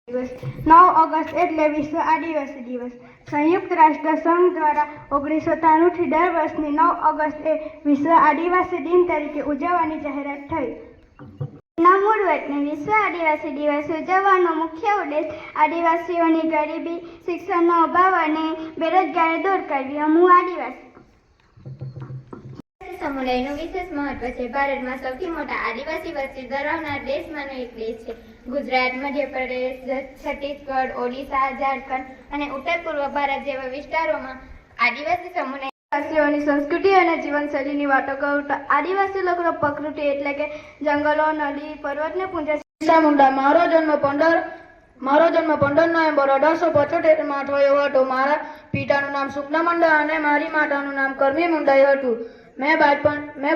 દિવસ 9 ઓગસ્ટ એટલે વિશ્વ આદિવાસી દિવસ. સંયુક્ત રાષ્ટ્ર સંઘ દ્વારા 1993થી દર વર્ષની 9 ઓગસ્ટ એ વિશ્વ આદિવાસી દિન તરીકે ઉજવવાની જાહેરાત થઈ. ના મૂળ વતને વિશ્વ આદિવાસી દિવસ ઉજવવાનો મુખ્ય ઉદ્દેશ આદિવાસીઓની ગરીબી, શિક્ષણનો અભાવ અને બેરોજગારી દૂર કરવી. હું આદિવાસી સમુદાયનું વિશેષ મહત્વ છે. ભારતમાં સૌથી મોટા આદિવાસી વસ્તી ધરાવનાર દેશમાંનો એક દેશ છે. ગુજરાત, મધ્યપ્રદેશ, છત્તીસગઢ, ઓડિશા, ઝારખંડ અને ઉત્તર પૂર્વ ભારત જેવા વિસ્તારોમાં આદિવાસી સમુદાય આદિવાસીઓની સંસ્કૃતિ અને જીવનશૈલીની વાતો કરું તો આદિવાસી લોકોનો પ્રકૃતિ એટલે કે જંગલો, નદી, પર્વતને પૂજે છે. બિરસા મુંડા. મારો જન્મ 15 નવેમ્બર 1875 થયો હતો. મારા પિતાનું નામ સુખના મુંડા અને મારી માતાનું નામ કરમી મુંડાઈ હતું. મેં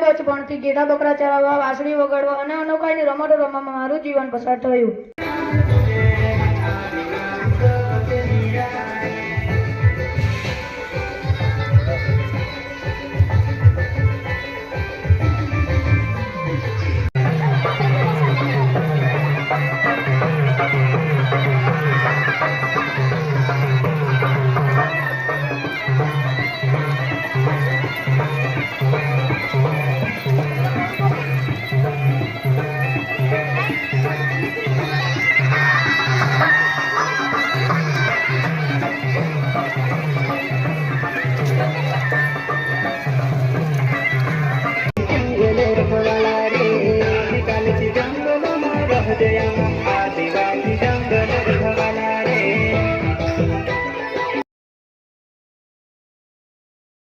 બચપણથી ઘેટા બકરા ચરાવવા, વાંસળી વગાડવા અને અનોખાઈની રમતો રમવામાં મારું જીવન પસાર થયું.